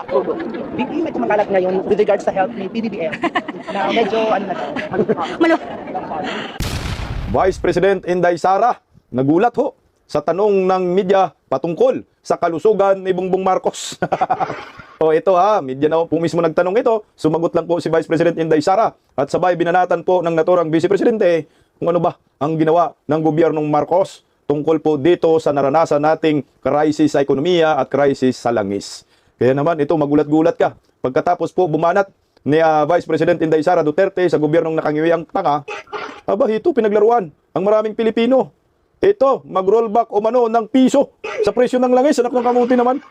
crudo. Medyo makalat ngayon with regards sa health ni PBBM na medyo ano na daw. Malo. Vice President Inday Sara nagulat ho sa tanong ng media patungkol sa kalusugan ni Bongbong Marcos. O ito ha, media na po mismo nagtanong ito. Sumagot lang po si Vice President Inday Sara at sabay binanatan po ng naturang Vice Presidente kung ano ba ang ginawa ng gobyernong Marcos tungkol po dito sa naranasan nating krisis sa ekonomiya at krisis sa langis. Kaya naman ito magulat-gulat ka. Pagkatapos po bumanat ni Vice President Inday Sara Duterte sa gobyernong nakangiwiang tanga, aba ito pinaglaruan ang maraming Pilipino. Ito, mag-rollback o mano ng piso sa presyo ng langis. Anak ng kamuti naman.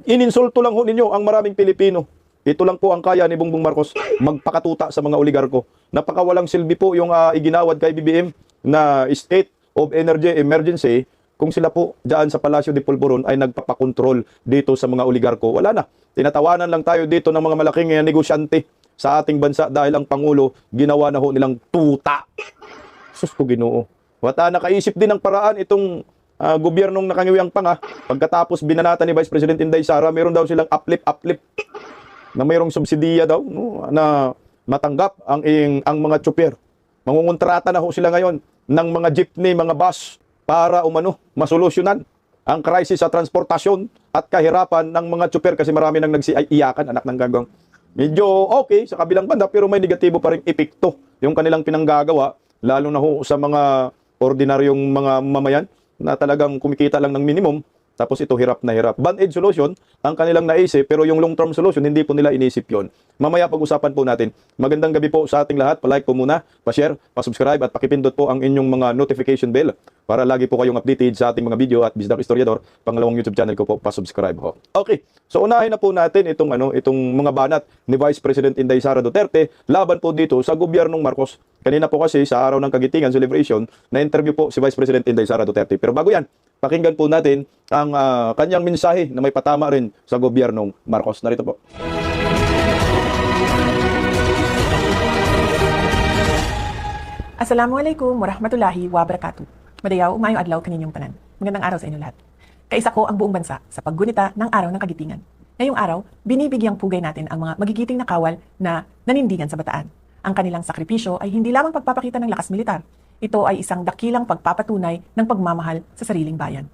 Ininsulto lang ho ninyo ang maraming Pilipino. Ito lang po ang kaya ni Bongbong Marcos, magpakatuta sa mga oligarko. Napakawalang silbi po yung iginawad kay BBM na State of Energy Emergency kung sila po dyan sa Palacio de Polvoron ay nagpapakontrol dito sa mga oligarko. Wala na. Tinatawanan lang tayo dito ng mga malaking negosyante sa ating bansa dahil ang Pangulo ginawa na ho nilang tuta. Sus ko Ginoo. Wata nakaisip din ng paraan itong gobyernong nakangiwiang panga. Pagkatapos binanata ni Vice President Inday Sara, meron daw silang uplift na mayroong subsidiya daw no, na matanggap ang mga tsuper. Mangungontrata na ho sila ngayon ng mga jeepney, mga bus para masolusyonan ang krisis sa transportasyon at kahirapan ng mga tsuper kasi marami nang nagsiiyakan, anak ng gagawang. Medyo okay sa kabilang banda pero may negatibo pa rin epekto yung kanilang pinanggagawa lalo na ho sa mga ordinaryong mga mamayan na talagang kumikita lang ng minimum tapos ito hirap na hirap. Band-aid solution ang kanilang naisip pero yung long-term solution hindi po nila inisip yon. Mamaya pag-usapan po natin. Magandang gabi po sa ating lahat. Pa-like po muna, pa-share, pa-subscribe at pakipindot po ang inyong mga notification bell para lagi po kayong updated sa ating mga video at Bisdak Historiador, pangalawang YouTube channel ko po, pa-subscribe ho. Okay, so unahin na po natin itong mga banat ni Vice President Inday Sara Duterte laban po dito sa gobyernong Marcos. Kanina po kasi sa araw ng Kagitingan celebration, na-interview po si Vice President Inday Sara Duterte. Pero bago yan, pakinggan po natin ang kanyang mensahe na may patama rin sa gobyernong Marcos. Narito po. Assalamualaikum warahmatullahi wabarakatuh. Madayaw, umayong adlaw kaninyong tanan. Magandang araw sa inyo lahat. Kaisa ko ang buong bansa sa paggunita ng araw ng Kagitingan. Ngayong araw, binibigyang pugay natin ang mga magigiting na kawal na nanindigan sa bataan. Ang kanilang sakripisyo ay hindi lamang pagpapakita ng lakas militar. Ito ay isang dakilang pagpapatunay ng pagmamahal sa sariling bayan.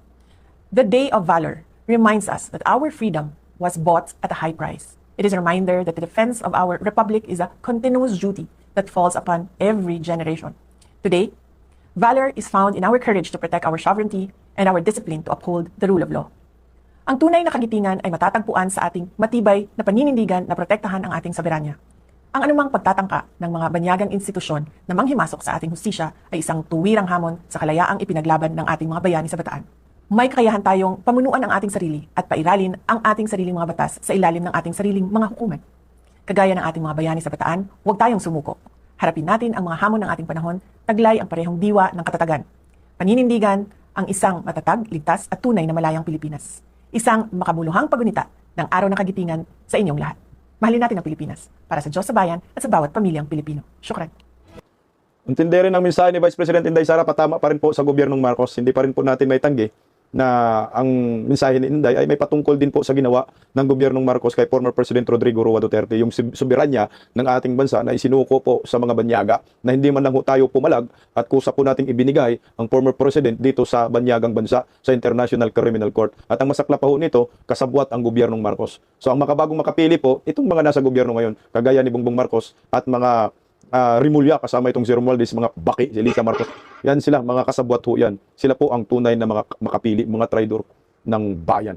The Day of Valor reminds us that our freedom was bought at a high price. It is a reminder that the defense of our republic is a continuous duty that falls upon every generation. Today, valor is found in our courage to protect our sovereignty and our discipline to uphold the rule of law. Ang tunay na kagitingan ay matatagpuan sa ating matibay na paninindigan na protektahan ang ating soberanya. Ang anumang pagtatangka ng mga banyagang institusyon na manghimasok sa ating hustisya ay isang tuwirang hamon sa kalayaang ipinaglaban ng ating mga bayani sa bataan. May kakayahan tayong pamunuan ang ating sarili at pairalin ang ating sariling mga batas sa ilalim ng ating sariling mga hukuman. Kagaya ng ating mga bayani sa bataan, huwag tayong sumuko. Harapin natin ang mga hamon ng ating panahon, taglay ang parehong diwa ng katatagan. Paninindigan ang isang matatag, ligtas at tunay na malayang Pilipinas. Isang makabuluhang pagunita ng araw ng Kagitingan sa inyong lahat. Mahalin natin ang Pilipinas para sa Diyos sa bayan at sa bawat pamilyang Pilipino. Syukran. Intindi rin ang mensahe ni Vice President Inday Sara, patama pa rin po sa gobyernong Marcos. Hindi pa rin po natin may tanggi na ang mensahe ni Inday ay may patungkol din po sa ginawa ng gobyernong Marcos kay former President Rodrigo Roa Duterte, yung soberanya ng ating bansa na isinuko po sa mga banyaga na hindi man lang tayo pumalag at kusa po nating ibinigay ang former President dito sa banyagang bansa sa International Criminal Court. At ang masakla pa ho nito, kasabwat ang gobyernong Marcos. So ang makabagong makapili po, itong mga nasa gobyerno ngayon, kagaya ni Bongbong Marcos at mga Rimulya, kasama itong si Romualdez, mga baki, si Lisa Marcos. Yan sila, mga kasabwat ho yan. Sila po ang tunay na mga makapili, mga traidor ng bayan.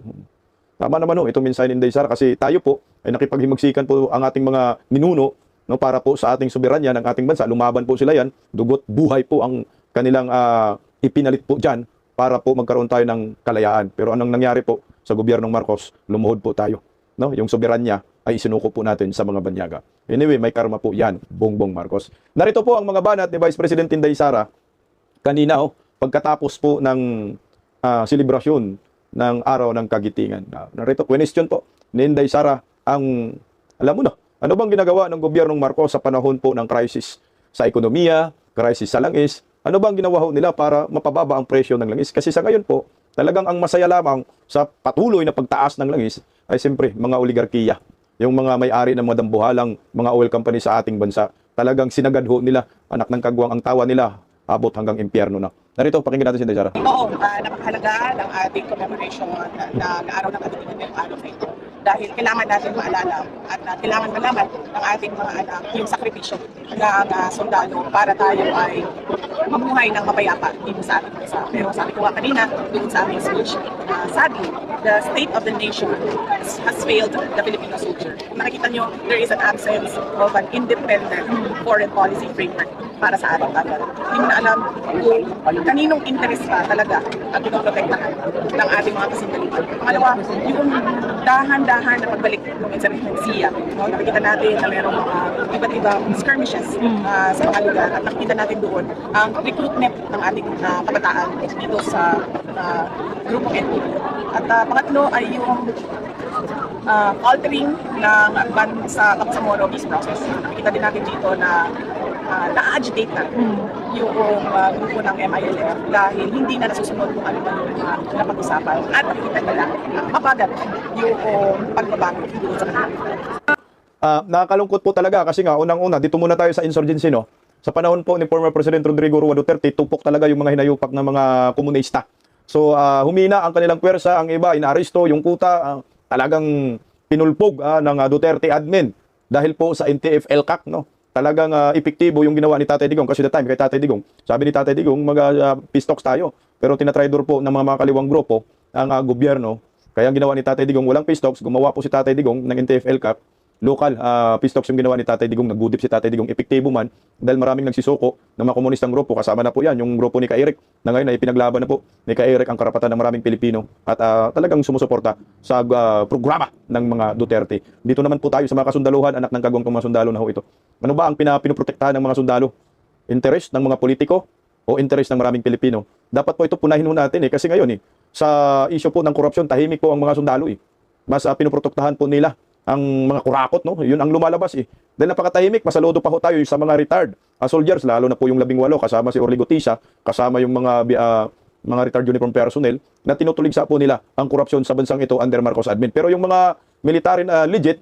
Tama naman ho, itong mensahe ni Inday Sara kasi tayo po ay nakipaghimagsikan po ang ating mga ninuno no, para po sa ating soberanya ng ating bansa. Lumaban po sila yan, dugot buhay po ang kanilang ipinalit po dyan para po magkaroon tayo ng kalayaan. Pero anong nangyari po sa gobyernong Marcos, lumuhod po tayo. No? Yung soberanya ay isinuko po natin sa mga banyaga. Anyway, may karma po yan, Bongbong Marcos. Narito po ang mga banat ni Vice President Inday Sara kanina pagkatapos po ng selebrasyon ng Araw ng Kagitingan. Narito, question po ni Inday Sara ang, alam mo na, ano bang ginagawa ng gobyernong Marcos sa panahon po ng crisis sa ekonomiya, crisis sa langis? Ano bang ginawa nila para mapababa ang presyo ng langis? Kasi sa ngayon po, talagang ang masaya lamang sa patuloy na pagtaas ng langis ay siyempre mga oligarkiya. Yung mga may-ari ng mga dambuhalang mga oil company sa ating bansa. Talagang sinagadho nila, anak ng kagwang ang tawa nila, abot hanggang impyerno na. Narito, pakinggan natin si Inday Sara. Oo, napakahalaga ng ating commemoration na araw ng katitingan ngayong araw na ito. Dahil kailangan natin maalala at kailangan malaman ng ating mga anak yung sakripisyo ng sundalo para tayo ay mamuhay ng mapayapa dito sa ating bansa. Pero sabi ko nga kanina, doon sa aming speech, sadly, the state of the nation has failed the Filipino soldier. Makikita nyo, there is an absence of an independent foreign policy framework para sa ating bansa. Hindi mo na alam kung kaninong interest pa talaga ang pinoprotektahan ng ating mga kasindaligan. Pangalawa, yung dahan-dahan na pagbalik ng insurgensiya. No? Nakikita natin na mayroong mga iba't ibang skirmishes sa mga lugar at nakikita natin doon ang recruitment ng ating kabataan dito sa grupong NPP. At pangatlo ay yung altering ng bansa Bangsamoro peace process. Nakikita din natin dito na na-agitate na yung grupo ng MILF dahil hindi na nasusunod kung ano man yung napag-usapan at nakikita nila mabagal yung pagbabago dito sa kanila. Nakakalungkot po talaga kasi nga unang-una dito muna tayo sa insurgency, no. Sa panahon po ni former President Rodrigo Roa Duterte, tupok talaga yung mga hinayupak ng mga komunista. So humina ang kanilang pwersa, ang iba inaaresto, yung kuta talagang pinulpog ng Duterte admin dahil po sa NTF-ELCAC, no. Talagang epektibo yung ginawa ni Tatay Digong kasi the time kay Tatay Digong. Sabi ni Tatay Digong, peace talks tayo. Pero tinatrador po ng mga kaliwang grupo ang gobyerno. Kaya ang ginawa ni Tatay Digong, walang peace talks. Gumawa po si Tatay Digong ng NTF-ELCAC. Local peace talks yung ginawa ni Tatay Digong. Naggudip si Tatay Digong. Epektibo man dahil maraming nagsisuko ng mga komunistang grupo. Kasama na po yan, yung grupo ni Ka-Eric na ngayon ay pinaglaban na po ni Ka-Eric ang karapatan ng maraming Pilipino at talagang sumusuporta sa programa ng mga Duterte. Dito naman po tayo sa mga kasundaluhan, anak ng kagwang mga sundalo na ho ito. Ano ba ang pinoprotektahan ng mga sundalo? Interest ng mga politiko o interest ng maraming Pilipino? Dapat po ito punahin ho natin kasi ngayon sa issue po ng korupsyon, tahimik po ang mga sundalo Mas pinoprotektahan po nila ang mga kurakot, no? Yun ang lumalabas Dahil napakatahimik, masaludo pa ho tayo sa mga retired soldiers, lalo na po yung 18 kasama si Orly Gutisa, kasama yung mga retired uniform personnel na tinutuligsa po nila ang korupsyon sa bansang ito under Marcos admin. Pero yung mga military na legit,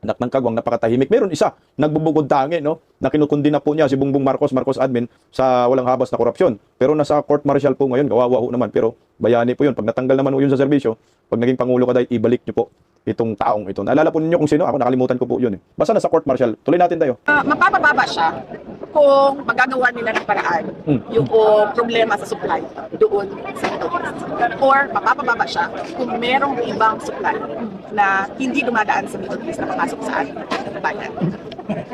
anak ng kagwang, napakatahimik. Meron isa, nagbubugod tangi, no? Na kinukundina po niya si Bongbong Marcos admin sa walang habas na korupsyon. Pero nasa court martial po ngayon, kawawa ho naman. Pero bayani po yun. Pag natanggal naman ho yun sa serbisyo, pag naging pangulo ka dahil, ibalik niyo po itong taong ito. Naalala po ninyo kung sino? Ako nakalimutan ko po yun. Basta nasa court martial. Tuloy natin tayo. Mapapababa siya kung magagawa nila ng paraan yung problema sa supply doon sa Middle East. Or mapapababa siya kung merong ibang supply na hindi dumadaan sa Middle East na papasok sa ating bayan.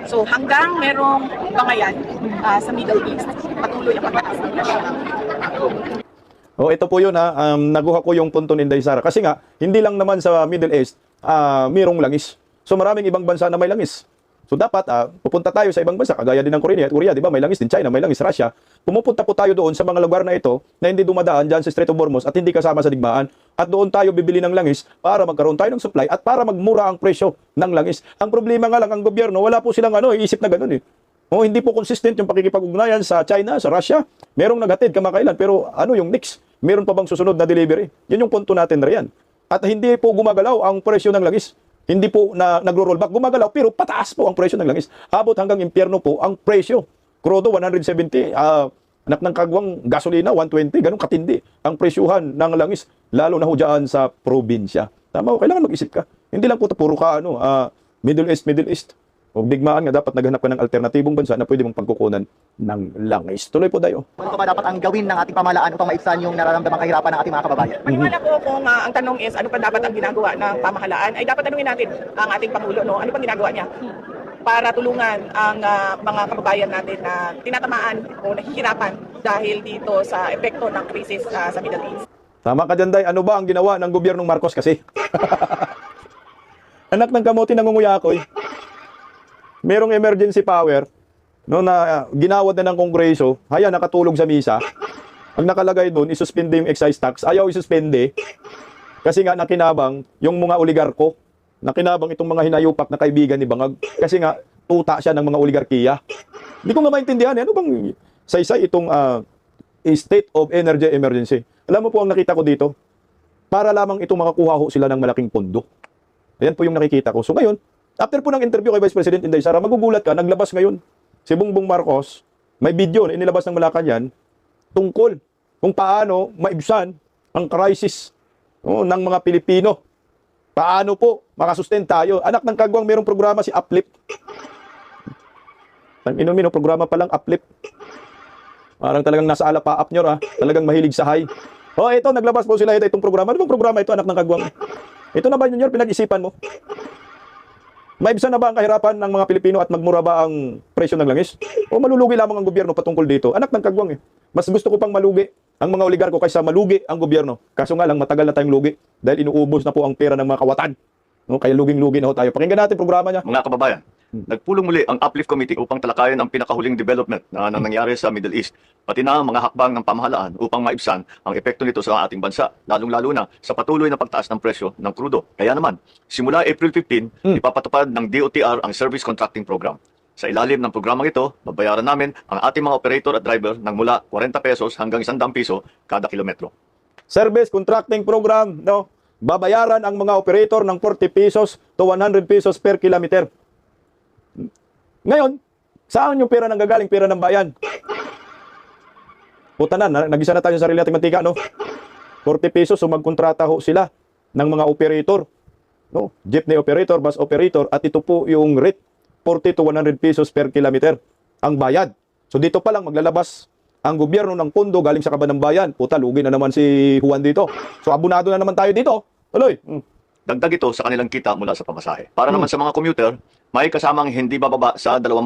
So hanggang merong bangayan sa Middle East, patuloy ang pagtaas ng presyo ng Ito po yun naguha ko yung punto ni Inday Sara. Kasi nga, hindi lang naman sa Middle East, mayroong langis. So maraming ibang bansa na may langis. So dapat, pupunta tayo sa ibang bansa, kagaya din ng Korea, di ba? May langis din China, may langis Russia. Pumupunta po tayo doon sa mga lugar na ito na hindi dumadaan dyan sa Strait of Hormuz at hindi kasama sa digmaan. At doon tayo bibili ng langis para magkaroon tayo ng supply at para magmura ang presyo ng langis. Ang problema nga lang, ang gobyerno, wala po silang iisip na ganun hindi po consistent yung pakikipag-ugnayan sa China, sa Russia. Merong naghatid kamakailan, pero yung next? Meron pa bang susunod na delivery? Yun yung punto natin na riyan. At hindi po gumagalaw ang presyo ng langis. Hindi po nagro-roll back. Gumagalaw, pero pataas po ang presyo ng langis. Abot hanggang impyerno po ang presyo. Crudo, 170. Anak ng kagwang, gasolina, 120. Ganun katindi ang presyuhan ng langis. Lalo na ho dyan sa probinsya. Tama ho, kailangan mag-isip ka. Hindi lang po ito, puro ka, Middle East. Huwag digmaan nga, dapat naghanap ka ng alternatibong bansa na pwede mong pagkukunan ng langis. Tuloy po tayo. Ano pa dapat ang gawin ng ating pamahalaan upang maibsan yung nararamdamang kahirapan ng ating mga kababayan? Maniwala po kung ang tanong is ano pa dapat ang ginagawa ng pamahalaan, ay dapat tanungin natin ang ating Pangulo, ano pang ginagawa niya para tulungan ang mga kababayan natin na tinatamaan o nahihirapan dahil dito sa epekto ng krisis sa Middle East. Tama ka dyan, Day. Ano ba ang ginawa ng gobyernong Marcos kasi? Anak ng kamote, nangunguya ako merong emergency power na ginawad na ng Kongreso, nakatulog sa misa. Ang nakalagay doon, isuspende yung excise tax. Ayaw isuspende kasi nga nakinabang yung mga oligarko, nakinabang itong mga hinayupak na kaibigan ni Bangag kasi nga tuta siya ng mga oligarkiya. Hindi ko nga maintindihan, ano bang saysay itong state of energy emergency? Alam mo po ang nakita ko dito? Para lamang itong makakuha ho sila ng malaking pondo. Ayan po yung nakikita ko. So ngayon, after po ng interview kay Vice President Inday Sara, magugulat ka, naglabas ngayon si Bongbong Marcos, may video na inilabas ng Malacanang tungkol kung paano maibsan ang crisis ng mga Pilipino. Paano po makasustain tayo? Anak ng kagwang, mayroong programa si Uplift. Ang inumin, programa pa lang Uplift. Parang talagang nasa alapaap nyo, talagang mahilig sa high. Ito, naglabas po sila itong programa. Ano bang programa ito, anak ng kagwang? Ito na ba yun, pinag-isipan mo? Maibsan na ba ang kahirapan ng mga Pilipino at magmura ba ang presyo ng langis? O malulugi lamang ang gobyerno patungkol dito? Anak ng kagwang Mas gusto ko pang malugi ang mga oligarko kaysa malugi ang gobyerno. Kaso nga lang, matagal na tayong lugi dahil inuubos na po ang pera ng mga kawatan. Kaya luging-lugi na ho tayo. Pakinggan natin programa niya. Mga kababayan, nagpulong muli ang Uplift Committee upang talakayan ang pinakahuling development na nangyari sa Middle East, pati na ang mga hakbang ng pamahalaan upang maibsan ang epekto nito sa ating bansa, lalong-lalo na sa patuloy na pagtaas ng presyo ng krudo. Kaya naman, simula April 15, ipapatupad ng DOTR ang Service Contracting Program. Sa ilalim ng programang ito, babayaran namin ang ating mga operator at driver ng mula 40 pesos hanggang 100 piso kada kilometro. Service Contracting Program, babayaran ang mga operator ng 40 pesos to 100 pesos per kilometer. Ngayon, saan yung pera nang gagaling? Pera ng bayan. Puta na, nag-isa na tayo sa sarili nating mantika, 40 pesos, so magkontrata ho sila ng mga operator. Jeepney operator, bus operator, at ito po yung rate, 40 to 100 pesos per kilometer ang bayad. So dito pa lang maglalabas ang gobyerno ng pondo galing sa kaban ng bayan. Puta, lugi na naman si Juan dito. So abunado na naman tayo dito. Tuloy. Dagdag ito sa kanilang kita mula sa pamasahe. Para naman sa mga commuter, may kasamang hindi bababa sa 20%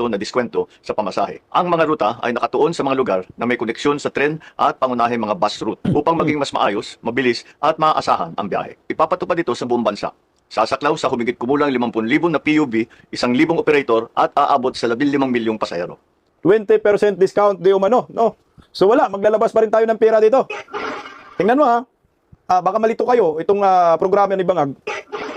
na diskwento sa pamasahe. Ang mga ruta ay nakatuon sa mga lugar na may koneksyon sa tren at pangunahing mga bus route upang maging mas maayos, mabilis at maaasahan ang biyahe. Ipapatupad ito sa buong bansa. Sasaklaw sa humigit kumulang 50,000 na PUB, 1,000 operator at aabot sa 15 milyong pasahero. 20% discount di umano, So wala, maglalabas pa rin tayo ng pera dito. Tingnan mo baka malito kayo, itong programa ni Bangag,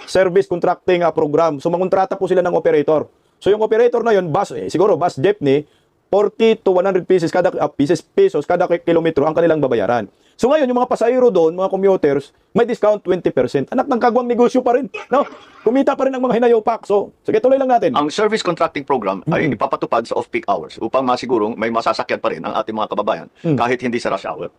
Service Contracting Program. So mangontrata po sila ng operator. So yung operator na yun, bus, siguro bus jeepney, 40 to 100 pesos kada kilometro ang kanilang babayaran. So ngayon, yung mga pasahero doon, mga commuters, may discount 20%. Anak ng kagwang negosyo pa rin. Kumita pa rin ang mga hinayopak. So, sige, tuloy lang natin. Ang Service Contracting Program ay ipapatupad sa off-peak hours upang masigurong may masasakyan pa rin ang ating mga kababayan kahit hindi sa rush hour.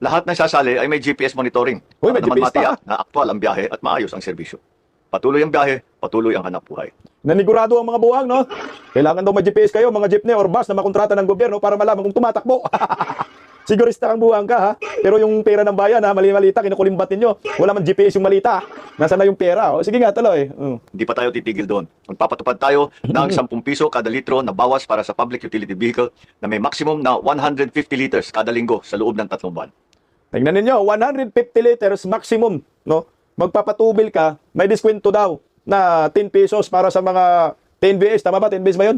Lahat ng sasali ay may GPS monitoring Uy, may para naman GPS pa, matiyak na aktwal ang biyahe at maayos ang serbisyo. Patuloy ang biyahe, patuloy ang hanap buhay. Nanigurado ang mga buwang, Kailangan daw may GPS kayo, mga jeepney or bus na makontrata ng gobyerno para malaman kung tumatakbo. Sigurista kang buwang ka, Pero yung pera ng bayan, mali-malita, kinukulimbatin nyo. Wala man GPS yung malita. Nasaan na yung pera? Sige nga, tuloy. Hindi pa tayo titigil doon. Magpapatupad tayo ng 10 piso kada litro na bawas para sa public utility vehicle na may maximum na 150 liters kada linggo sa loob ng 3 buwan. Tingnan ninyo, 150 liters maximum, Magpapatubil ka, may diskwento daw na 10 pesos para sa mga 10 BS. Tama ba? 10 BS ba yun?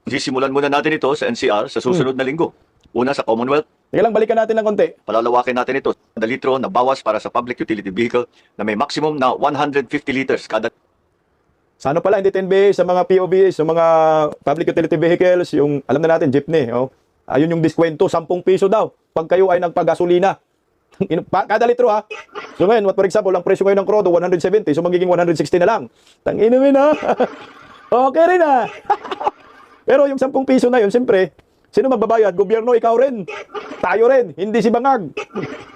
Sisimulan muna natin ito sa NCR sa susunod na linggo. Una sa Commonwealth, Sige lang, balikan natin ng konti. palalawakin natin ito kada litro na bawas para sa public utility vehicle na may maximum na 150 liters kada. Sa ano pala, hindi 10 BS, sa mga POVs, sa mga public utility vehicles, yung, alam na natin, jeepney. Ayun yung diskwento, 10 piso daw. Pag kayo ay nagpagasolina. Kada litro So ngayon, for example, ang presyo ngayon ng krodo, 170. So magiging 160 na lang. Tanginumin Okay rin Pero yung 10 piso na yun, siyempre, sino magbabayad? Gobyerno, ikaw rin. Tayo rin. Hindi si Bangag.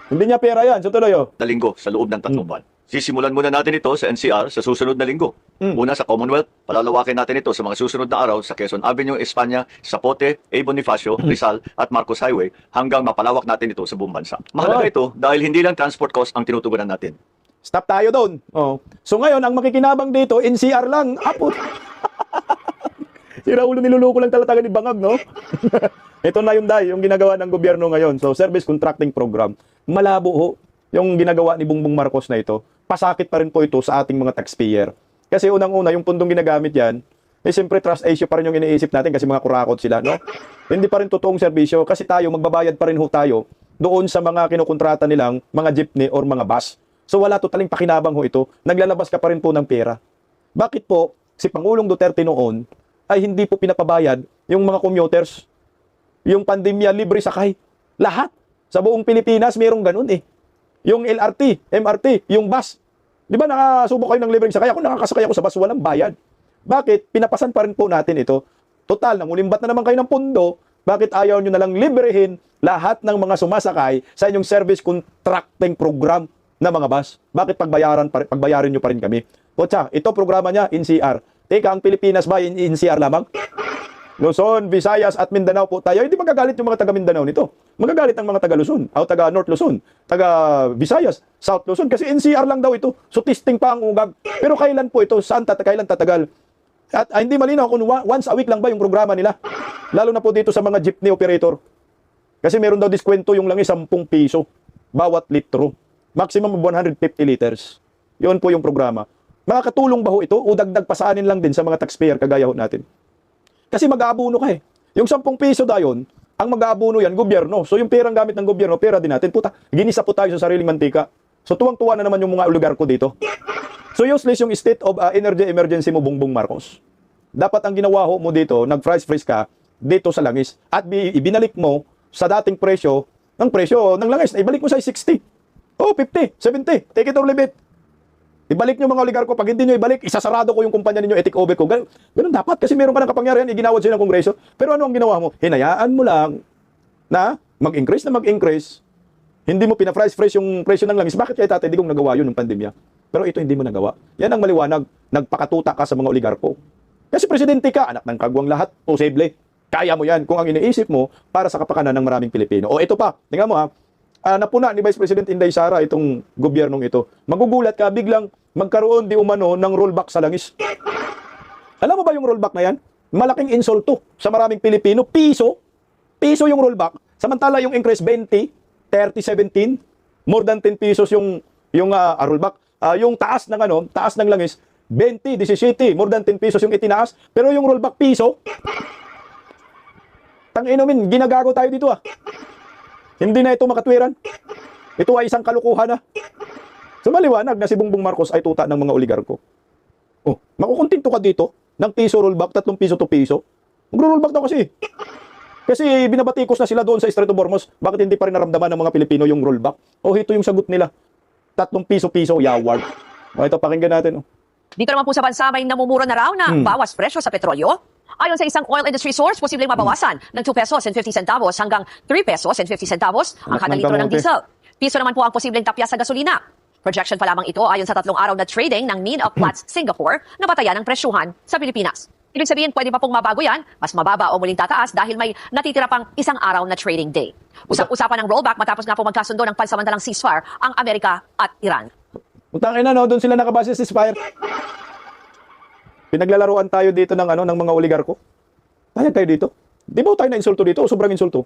Hindi niya pera yan. So tuloy Na linggo sa loob ng 3 buwan. Sisimulan muna natin ito sa NCR sa susunod na linggo. Una sa Commonwealth, palalawakin natin ito sa mga susunod na araw sa Quezon Avenue, Espanya, Zapote, A. Bonifacio, Rizal at Marcos Highway hanggang mapalawak natin ito sa buong bansa. Mahalaga ito dahil hindi lang transport cost ang tinutugunan natin. Stop tayo doon. So ngayon, ang makikinabang dito, NCR lang. Apot. Si Raulo niluloko lang talaga ni Bangag, Ito na yung ginagawa ng gobyerno ngayon. So, Service Contracting Program. Malabo ho yung ginagawa ni Bongbong Marcos na ito. Pasakit pa rin po ito sa ating mga taxpayer. Kasi unang-una, yung pundong ginagamit yan, siyempre trust issue pa rin yung iniisip natin kasi mga kurakot sila, Hindi pa rin totoong serbisyo kasi tayo, magbabayad pa rin ho tayo doon sa mga kinukontrata nilang mga jeepney or mga bus. So wala totaling pakinabang ho ito. Naglalabas ka pa rin po ng pera. Bakit po si Pangulong Duterte noon ay hindi po pinapabayad yung mga commuters? Yung pandemya, libre sakay. Lahat. Sa buong Pilipinas, mayroong ganun Yung LRT, MRT, yung bus. Di ba nakasubok kayo ng libreng sakay? Ako nakakasakay ako sa bus, walang bayad. Bakit? Pinapasan pa rin po natin ito. Total, nangulimbat na naman kayo ng pondo. Bakit ayaw nyo nalang librehin lahat ng mga sumasakay sa inyong service contracting program na mga bus? Bakit pagbayarin nyo pa rin kami? Kotsa, ito programa niya, NCR. Teka, ang Pilipinas ba NCR lamang? Luzon, Visayas at Mindanao po tayo. Hindi magagalit yung mga taga Mindanao nito. Magagalit ang mga taga Luzon, o taga North Luzon, taga Visayas, South Luzon. Kasi NCR lang daw ito. So testing pa ang ungag. Pero kailan po ito? Kailan tatagal? At hindi malinaw kung once a week lang ba yung programa nila. Lalo na po dito sa mga jeepney operator. Kasi meron daw diskwento yung langis 10 piso bawat litro. Maximum of 150 liters. Yun po yung programa. Makakatulong ba ho ito o dagdag pasaanin lang din sa mga taxpayer kagaya ho natin? Kasi mag-aabuno ka eh. Yung 10 piso dayon, ang mag-aabuno yan, gobyerno. So yung perang gamit ng gobyerno, pera din natin. Puta, ginisa po tayo sa sariling mantika. So tuwang-tuwa na naman yung mga oligarko dito. So useless yung state of energy emergency mo, Bongbong Marcos. Dapat ang ginawa mo dito, nag-freeze ka dito sa langis at ibinalik mo sa dating presyo ng langis. Ibalik mo sa 60. Oh, 50, 70. Take it or leave it. Ibalik nyo mga oligarko. Pag hindi nyo ibalik, isasarado ko yung kumpanya ninyo, take over ko. Ganun dapat kasi meron ka ng kapangyarihan, iginawad sila ng Kongreso. Pero ano ang ginawa mo? Hinayaan mo lang na mag-increase. Hindi mo pina-freeze yung presyo ng langis. Bakit kaya Tatay Digong nagawa yun ng pandemya? Pero ito hindi mo nagawa. Yan ang maliwanag. Nagpakatuta ka sa mga oligarko. Kasi presidente ka, anak ng kagwang lahat, posible. Kaya mo yan kung ang iniisip mo para sa kapakanan ng maraming Pilipino. O ito pa, tingnan mo ha. Napuna ni Vice President Inday Sara itong gobyernong ito. Magugulat ka, biglang magkaroon di umano ng rollback sa langis. Alam mo ba yung rollback na yan? Malaking insulto sa maraming Pilipino. Piso yung rollback. Samantala yung increase 20, 30, 17, more than 10 pesos yung rollback. Yung taas ng langis, 20, 17, more than 10 pesos yung itinaas. Pero yung rollback piso, tang-inomin, ginagago tayo dito ah. Hindi na ito makatwiran. Ito ay isang kalukuhan na. So maliwanag na si Bongbong Marcos ay tuta ng mga oligarko. Oh, makukontinto ka dito ng piso rollback, 3 piso to piso. Magro-rollback daw kasi. Kasi binabatikos na sila doon sa Strait of Hormuz. Bakit hindi pa rin naramdaman ng mga Pilipino yung rollback? Oh, ito yung sagot nila. 3 piso-piso, yaward. Oh, ito, pakinggan natin. Oh. Dito naman po sa bansa may namumuro na raw na bawas presyo sa petrolyo. Ayon sa isang oil industry source, posibleng mabawasan ng 2 pesos and 50 centavos hanggang 3 pesos and 50 centavos ang kada litro ng diesel. Piso naman po ang posibleng tapya sa gasolina. Projection pa lamang ito ayon sa 3 araw na trading ng Mean of Platts Singapore na batayan ng presyuhan sa Pilipinas. Ibig sabihin, pwede pa pong mabago yan, mas mababa o muling tataas dahil may natitira pang isang araw na trading day. Usap-usapan ng rollback matapos nga po magkasundo ng pansamantalang ceasefire ang Amerika at Iran. Utangin na, no? Doon sila nakabase sa ceasefire. Pinaglalaruan tayo dito ng mga oligarko. Payag tayo dito. Di ba tayo na insulto dito o sobrang insulto?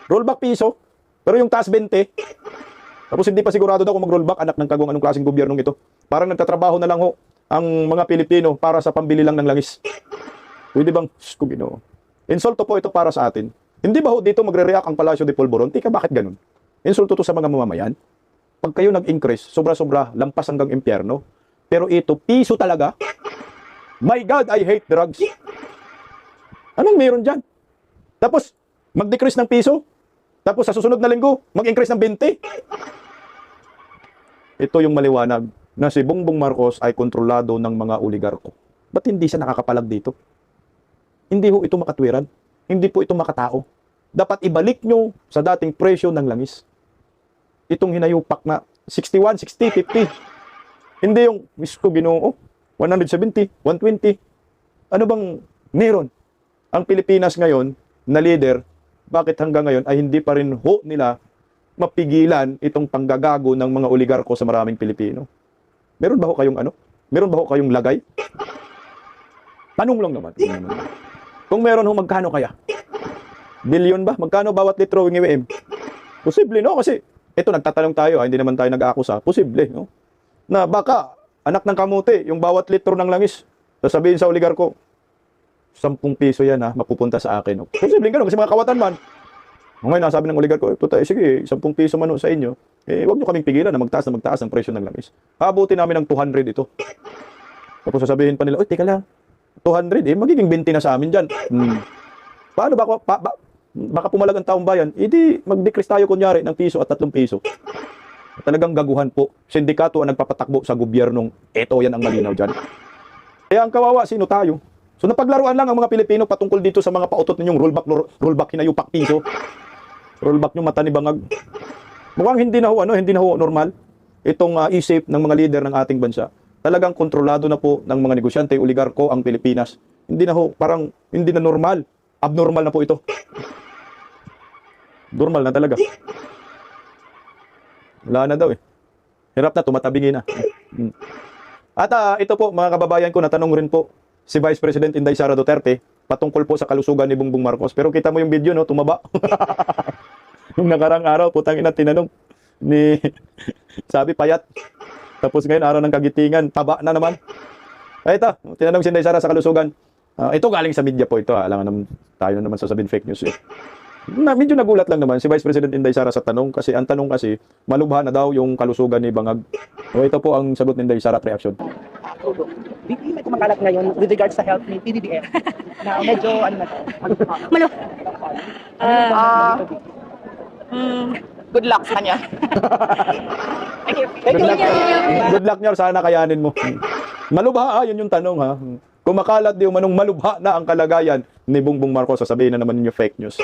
Rollback piso, pero yung taas 20. Tapos hindi pa sigurado daw kung mag-rollback, anak ng kagawang anong klaseng gobyernong ito. Parang nagtatrabaho na lang ho ang mga Pilipino para sa pambili lang ng langis. Pwede bang, Ginoo. Insulto po ito para sa atin. Hindi ba ho dito magre-react ang Palacio de Polvoron? Tika, bakit ganun? Insulto to sa mga mamamayan. Pag kayo nag-increase, sobra-sobra, lampas hanggang impyerno. Pero ito, piso talaga. My God, I hate drugs. Anong meron dyan? Tapos, mag-decrease ng piso. Tapos, sa susunod na linggo, mag-increase ng 20. Ito yung maliwanag na si Bongbong Marcos ay kontrolado ng mga oligarko. Ba't hindi siya nakakapalag dito? Hindi ho ito makatwiran. Hindi po ito makatao. Dapat ibalik nyo sa dating presyo ng langis. Itong hinayupak na 61, 60, 50. Hindi yung, Ginoo, 170, 120. Ano bang meron? Ang Pilipinas ngayon na leader, bakit hanggang ngayon ay hindi pa rin ho nila mapigilan itong panggagago ng mga oligarko sa maraming Pilipino? Meron ba ho kayong Meron ba ho kayong lagay? Tanong lang naman. Kung meron ho, magkano kaya? Bilyon ba? Magkano bawat litro ng IWM? Posible, no? Kasi ito, nagtatanong tayo, hindi naman tayo nag-aakusa. Posible, no? Na baka anak ng kamote, yung bawat litro ng langis, sasabihin sa oligarko, 10 piso yan ha, mapupunta sa akin. Posibleng ganun, kasi mga kawatan man. Ngayon, nasabi ng oligarko, sige, 10 piso man sa inyo, huwag nyo kaming pigilan na magtaas ang presyo ng langis. Habutin namin ng 200 ito. Tapos sasabihin pa nila, teka lang, 200, magiging 20 na sa amin dyan. Paano baka pumalag ang taong bayan? Mag-decrease tayo kunyari ng piso at 3 piso. Talagang gaguhan po. Sindikato ang nagpapatakbo sa gobyernong eto, yan ang malinaw dyan. Kaya ang kawawa, sino tayo? So napaglaruan lang ang mga Pilipino patungkol dito sa mga pautot ninyong rollback hinayupak piso. Rollback nyo mata ni bangag. Mukhang hindi na ho normal itong isip ng mga leader ng ating bansa. Talagang kontrolado na po ng mga negosyante, oligarko ang Pilipinas. Hindi na ho, parang hindi na normal. Abnormal na po ito. Normal na talaga. Wala na daw eh. Hirap na, tumatabingi na. At ito po, mga kababayan ko, natanong rin po si Vice President Inday Sara Duterte patungkol po sa kalusugan ni Bongbong Marcos. Pero kita mo yung video, no? Tumaba. Nung nakarang araw, putang ina, tinanong ni sabi payat. Tapos ngayon, araw ng kagitingan, taba na naman. Ay, ito, tinanong si Inday Sara sa kalusugan. Ito galing sa media po ito. Alam naman, tayo naman sasabihin fake news eh. Medyo nagulat lang naman si Vice President Inday Sara sa tanong kasi ang tanong kasi malubha na daw yung kalusugan ni Bangag. O ito po ang sagot ni Inday Sara at reaction. May kumakalat ngayon with regards sa health ni PBBM na medyo good luck sa kanya. Good luck niya, sana kayanin mo. Malubha yun yung tanong ha. Kumakalat di umanong malubha na ang kalagayan ni Bongbong Marcos, sasabihin na naman ninyo fake news.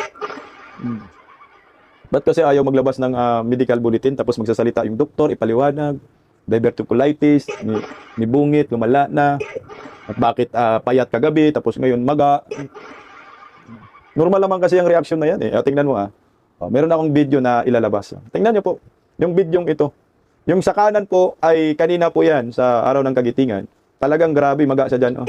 Ba't kasi ayaw maglabas ng medical bulletin tapos magsasalita yung doktor, ipaliwanag, diverticulitis, ni bungit, lumala na, at bakit payat kagabi, tapos ngayon maga. Normal naman kasi ang reaction na yan eh. Tingnan mo meron akong video na ilalabas. Tingnan nyo po, yung videong ito. Yung sa kanan po ay kanina po yan sa araw ng kagitingan. Talagang grabe maga siya dyan.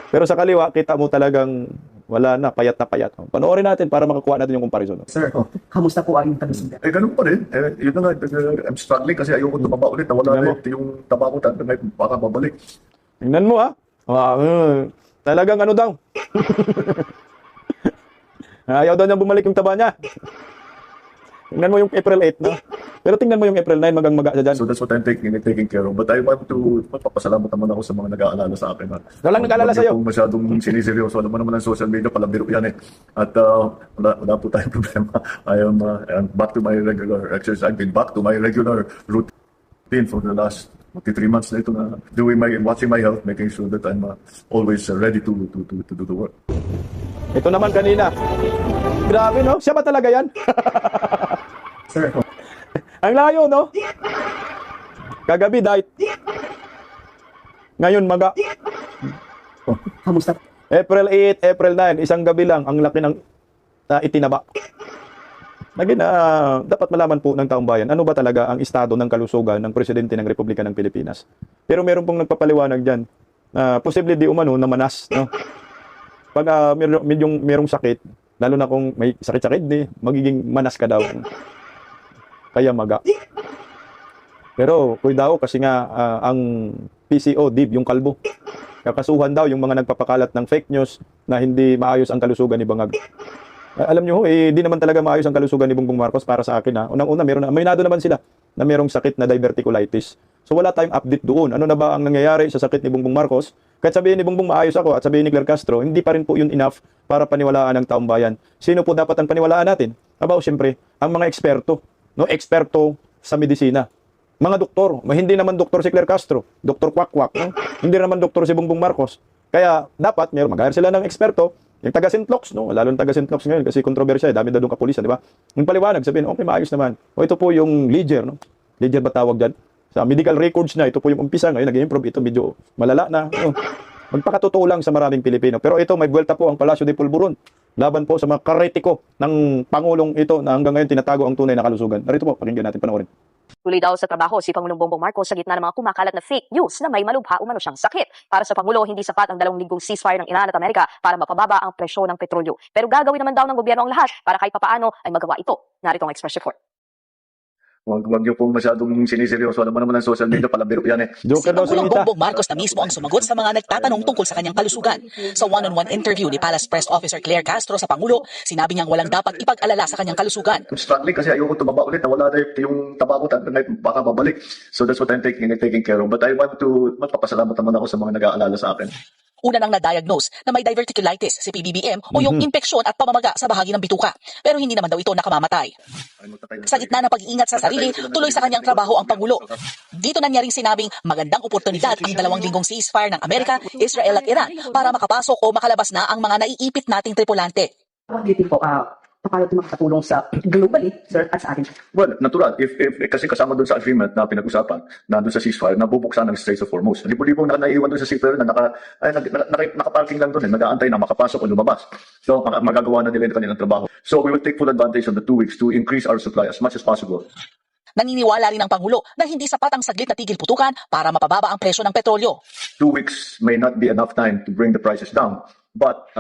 Pero sa kaliwa, kita mo talagang wala na, payat na payat. Panoorin natin para makakuha natin yung comparison. Sir, kamusta po ang kalusugan? Ganun pa rin. Yun na nga, I'm struggling kasi ayoko tumaba ulit. Nawala Tingnan mo. ulit yung taba ko, baka babalik. Tingnan mo talagang ano daw. Ayaw daw niya bumalik yung taba niya. Tingnan mo yung April 8 na. Pero tingnan mo yung April 9, magang maga siya dyan. So that's what I'm taking care of. But I want to, magpapasalamat naman ako sa mga nag-aalala sa akin. Walang nag-aalala sa'yo. Huwag masyadong siniseryoso. Alam mo naman ang social media, palabiro yan eh. At wala po tayong problema. I'm back to my regular exercise. I've been back to my regular routine for the last 3 months na ito na watching my health, making sure that I'm always ready to do the work. Ito naman kanina. Grabe, no? Siya ba talaga yan? Sir, Ang layo, no? Kagabi, diet. Ngayon, maga. kamusta? April 8, April 9, isang gabi lang, ang laki ng itinaba. Again, dapat malaman po ng taong bayan, ano ba talaga ang estado ng kalusugan ng Presidente ng Republika ng Pilipinas. Pero meron pong nagpapaliwanag dyan, posible di umano na manas, no? Pag merong sakit, lalo na kung may sakit sa kidney, magiging manas ka daw. Kaya maga. Pero daw kasi nga ang PCO, DIB, yung kalbo. Kakasuhan daw yung mga nagpapakalat ng fake news na hindi maayos ang kalusugan ni Bangag. Alam nyo, di naman talaga maayos ang kalusugan ni Bongbong Marcos para sa akin. Unang-una, aminado naman sila na merong sakit na diverticulitis. So wala tayong update doon. Ano na ba ang nangyayari sa sakit ni Bongbong Marcos? Kahit sabihin ni Bongbong maayos ako at sabihin ni Claire Castro, hindi pa rin po yun enough para paniwalaan ng taong bayan. Sino po dapat ang paniwalaan natin? Siyempre, ang mga eksperto. No, eksperto sa medisina. Mga doktor, hindi naman doktor si Claire Castro, doktor Kwak-Kwak, no? Hindi naman doktor si Bongbong Marcos. Kaya dapat mag-hire sila ng eksperto, yung taga Sintlox, no? Lalo ng taga Sintlox ngayon kasi kontrobersya, dami daw kapulisan, di ba? Yung paliwanag, sabihin, okay, maayos naman. Ito po yung Leger, no? Leger ba tawag dyan? Sa medical records na, ito po yung umpisa ngayon, nag-improve, ito medyo malala na. No? Magpakatotoo lang sa maraming Pilipino. Pero ito, may buwelta po ang Palacio de Polvoron. Laban po sa mga karitiko ng Pangulong ito na hanggang ngayon tinatago ang tunay na kalusugan. Narito po, pakinggan natin, panoorin. Tuloy daw sa trabaho si Pangulong Bongbong Marcos sa gitna ng mga kumakalat na fake news na may malubha umano siyang sakit. Para sa Pangulo, hindi sapat ang 2 linggong ceasefire ng Iran at Amerika para mapababa ang presyo ng petrolyo. Pero gagawin naman daw ng gobyerno ang lahat para kahit papaano ay magawa ito. Narito ang Express Report. Huwag niyo pong masyadong siniseryoso. Alam mo naman ang social media, palabiro yan eh. Joker daw si Pangulong Rita. Bongbong Marcos na mismo ang sumagot sa mga nagtatanong tungkol sa kanyang kalusugan. Sa one-on-one interview ni Palace Press Officer Claire Castro sa Pangulo, sinabi niyang walang dapat ipag-alala sa kanyang kalusugan. I'm struggling kasi ayoko tumaba ulit. Nawala na yung taba ko, baka babalik. So that's what I'm taking care of. But I want to, magpapasalamat naman ako sa mga nag-aalala sa akin. Una nang na-diagnose na may diverticulitis si PBBM o yung impeksyon at pamamaga sa bahagi ng bituka. Pero hindi naman daw ito nakamamatay. Sa gitna ng pag-iingat sa sarili, tuloy sa kanyang trabaho ang Pangulo. Dito na niya rin sinabing magandang oportunidad ang 2 linggong ceasefire ng Amerika, Israel at Iran para makapasok o makalabas na ang mga naiipit nating tripulante. What do you think po, paano ito makakatulong sa globally, sir, at sa atin? Well, natural. If kasi kasama doon sa agreement na pinag-usapan, na doon sa ceasefire, na bubuksan ng Straits of Hormuz. Libo-libong naiiwan doon sa ceasefire na nakaparking lang doon, nag-aantay na makapasok o lumabas. So, magagawa na nila yung kanilang trabaho. So, we will take full advantage of the 2 weeks to increase our supply as much as possible. Naniniwala rin ang Pangulo na hindi sapat ang saglit na tigil putukan para mapababa ang presyo ng petrolyo. 2 weeks may not be enough time to bring the prices down. But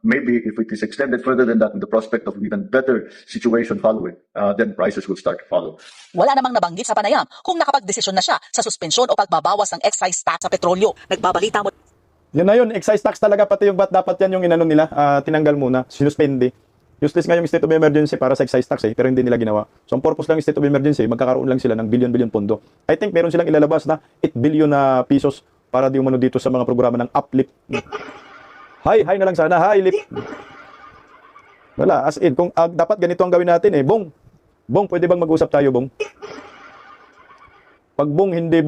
maybe if it is extended further than that with the prospect of even better situation following, then prices will start to follow. Wala namang nabanggit sa panayam kung nakapagdesisyon na siya sa suspensyon o pagbabawas ng excise tax sa petrolyo. Nagbabalita mo. Yan na yun, excise tax talaga, pati yung VAT, dapat yan yung inano nila, tinanggal muna, sinuspende. Useless nga yung state of emergency para sa excise tax pero hindi nila ginawa. So ang purpose lang ng state of emergency, magkakaroon lang sila ng billion-billion pondo. I think meron silang ilalabas na 8 billion na pesos para di umano dito sa mga programa ng uplift. Hi na lang sana, hi lip. Wala, as in, kung dapat ganito ang gawin natin Bong, pwede bang mag-usap tayo, Bong? Pag Bong, hindi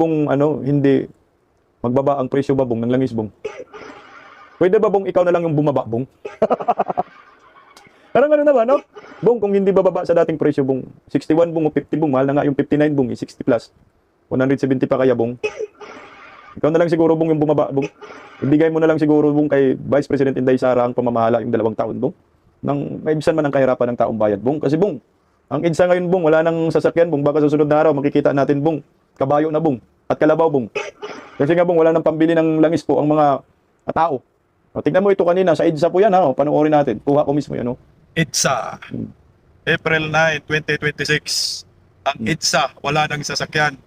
magbaba ang presyo ba, Bong, ng langis, Bong? Pwede ba, Bong, ikaw na lang yung bumaba, Bong? Parang ano naman, no? Bong, kung hindi bababa sa dating presyo, Bong, 61, Bong, o 50, Bong, mahal na nga yung 59, Bong, 60 plus. 170 pa kaya, Bong? Ikaw na lang siguro, Bong, yung bumaba, Bong. Ibigay mo na lang siguro, Bong, kay Vice President Inday Sara ang pamamahala yung 2 taon, Bong. Nang maibsan man ang kahirapan ng taong bayad, Bong. Kasi, Bong, ang EDSA ngayon, Bong, wala nang sasakyan, Bong. Baka sa sunod na araw, makikita natin, Bong, kabayo na, Bong. At kalabaw, Bong. Kasi nga, Bong, wala nang pambili ng langis po ang mga tao. O, tingnan mo ito kanina, sa EDSA po yan, ha? O, panoorin natin. Kuha ko mismo yan, o. EDSA, April 9, 2026. Ang EDSA, wala nang sasakyan,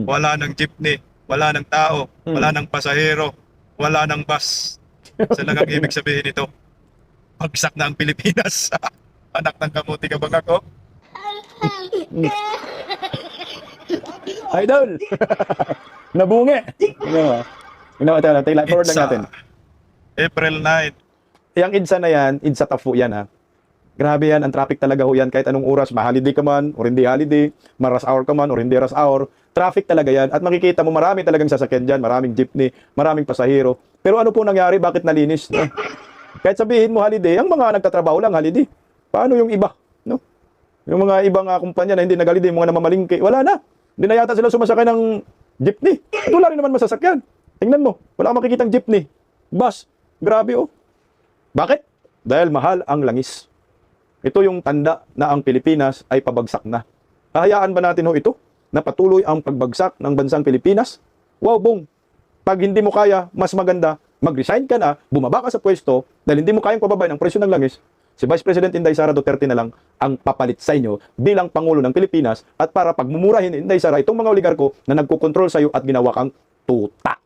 wala nang jeepney, wala nang tao, wala nang pasahero, wala nang bus. Sa lang ang ibig sabihin nito, bagsak na ang Pilipinas. Anak ng kamuti ka bang ako? Idol! Nabungi! Take forward lang EDSA, natin. April 9. Yung EDSA na yan, EDSA TAFU yan, ha? Grabe yan, ang traffic talaga ho yan. Kahit anong oras, ma-holiday ka man, or hindi holiday, ma-rush hour ka man, or hindi rush hour. Traffic talaga yan. At makikita mo, marami talagang sasakyan dyan, maraming jeepney, maraming pasahero. Pero ano po nangyari? Bakit nalinis? No? Kahit sabihin mo holiday, ang mga nagtatrabaho lang holiday. Paano yung iba? No? Yung mga ibang kumpanya na hindi nag-holiday, mga namamalingki, wala na. Hindi na yata sila sumasakay ng jeepney. At wala rin naman masasakyan. Tingnan mo, wala kang makikitang jeepney. Bus, grabe oh. Bakit? Dahil mahal ang langis. Ito yung tanda na ang Pilipinas ay pabagsak na. Hahayaan ba natin ho ito na patuloy ang pagbagsak ng bansang Pilipinas? Wow, Bong. Pag hindi mo kaya, mas maganda, mag-resign ka na, bumaba ka sa pwesto, dahil hindi mo kayang pababay ng presyo ng langis, si Vice President Inday Sara Duterte na lang ang papalit sa inyo bilang Pangulo ng Pilipinas at para pagmumurahin ni Inday Sara itong mga oligarko na nagkukontrol sa iyo at ginawa kang tuta.